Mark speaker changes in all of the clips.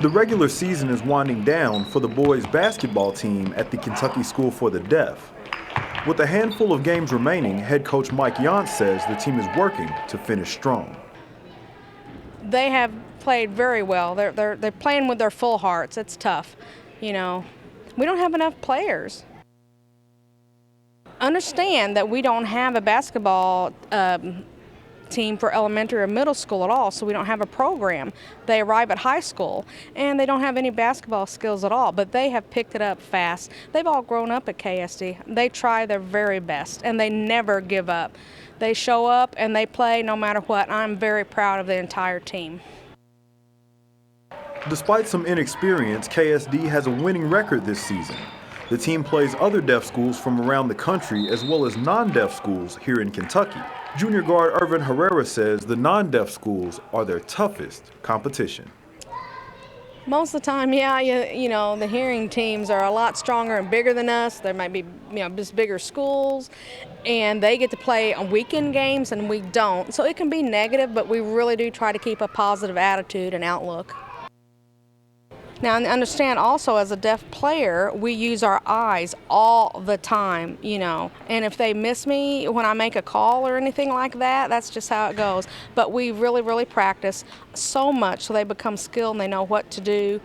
Speaker 1: The regular season is winding down for the boys basketball team at the Kentucky School for the Deaf. With a handful of games remaining, head coach Mike Yance says the team is working to finish strong.
Speaker 2: They have played very well. They're playing with their full hearts. It's tough. We don't have enough players. Understand that we don't have a basketball team for elementary or middle school at all, so we don't have a program. They arrive at high school and they don't have any basketball skills at all, but they have picked it up fast. They've all grown up at KSD. They try their very best and they never give up. They show up and they play no matter what. I'm very proud of the entire team.
Speaker 1: Despite some inexperience, KSD has a winning record this season. The team plays other deaf schools from around the country as well as non-deaf schools here in Kentucky. Junior guard Irvin Herrera says the non-deaf schools are their toughest competition.
Speaker 2: Most of the time, yeah, the hearing teams are a lot stronger and bigger than us. There might be, just bigger schools, and they get to play on weekend games and we don't. So it can be negative, but we really do try to keep a positive attitude and outlook. Now, understand also, as a deaf player, we use our eyes all the time, and if they miss me when I make a call or anything like that, that's just how it goes. But we really, really practice so much so they become skilled and they know what to do.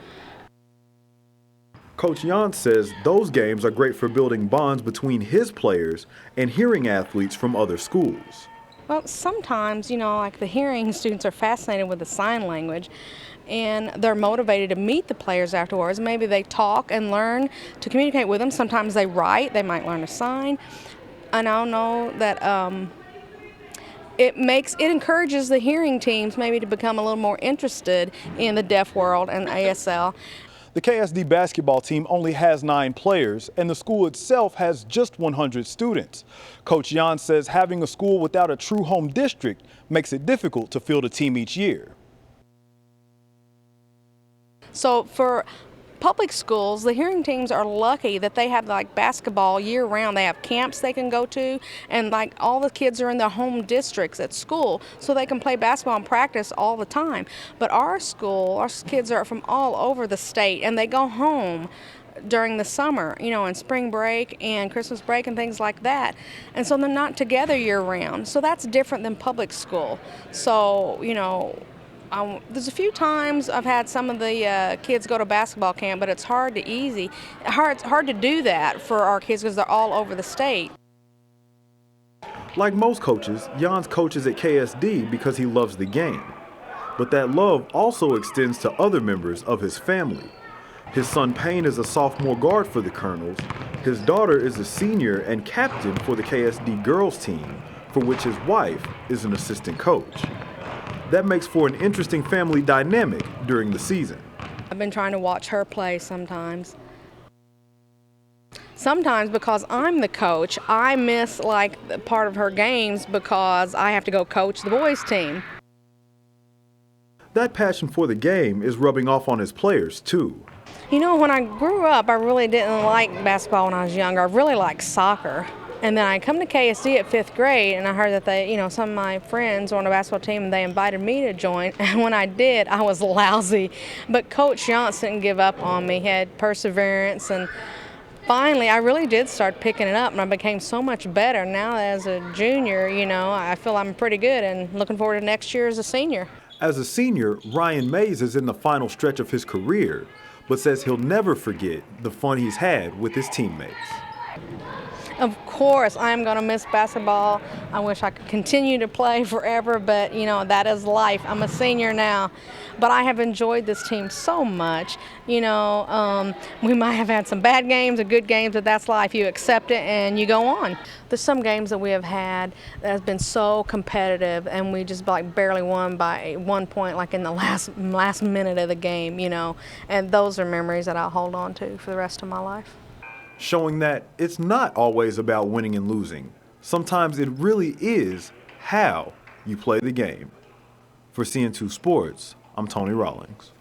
Speaker 1: Coach Yance says those games are great for building bonds between his players and hearing athletes from other schools.
Speaker 2: Well, sometimes, like the hearing students are fascinated with the sign language, and they're motivated to meet the players afterwards. Maybe they talk and learn to communicate with them. Sometimes they write, they might learn a sign. And I know that it encourages the hearing teams maybe to become a little more interested in the deaf world and ASL.
Speaker 1: The KSD basketball team only has 9 players, and the school itself has just 100 students. Coach Yance says having a school without a true home district makes it difficult to field a team each year.
Speaker 2: So for public schools, the hearing teams are lucky that they have basketball year round. They have camps they can go to, and all the kids are in their home districts at school, so they can play basketball and practice all the time. But our kids are from all over the state, and they go home during the summer, and spring break and Christmas break and things like that. And so they're not together year round. So that's different than public school. So, there's a few times I've had some of the kids go to basketball camp, but it's hard to do that for our kids because they're all over the state.
Speaker 1: Like most coaches, Yance coaches at KSD because he loves the game. But that love also extends to other members of his family. His son Payne is a sophomore guard for the Colonels. His daughter is a senior and captain for the KSD girls team, for which his wife is an assistant coach. That makes for an interesting family dynamic during the season.
Speaker 2: I've been trying to watch her play sometimes. Sometimes because I'm the coach, I miss part of her games because I have to go coach the boys team.
Speaker 1: That passion for the game is rubbing off on his players too.
Speaker 2: When I grew up, I really didn't like basketball when I was younger. I really liked soccer. And then I come to KSD at 5th grade, and I heard that some of my friends were on a basketball team, and they invited me to join. And when I did, I was lousy. But Coach Yance didn't give up on me. He had perseverance, and finally, I really did start picking it up, and I became so much better. Now, as a junior, I feel I'm pretty good, and looking forward to next year as a senior.
Speaker 1: As a senior, Ryan Mays is in the final stretch of his career, but says he'll never forget the fun he's had with his teammates.
Speaker 2: Of course, I'm going to miss basketball. I wish I could continue to play forever, but that is life. I'm a senior now, but I have enjoyed this team so much. We might have had some bad games or good games, but that's life. You accept it and you go on. There's some games that we have had that has been so competitive, and we just barely won by 1 point, in the last minute of the game. And those are memories that I'll hold on to for the rest of my life.
Speaker 1: Showing that it's not always about winning and losing. Sometimes it really is how you play the game. For CN2 Sports, I'm Tony Rawlings.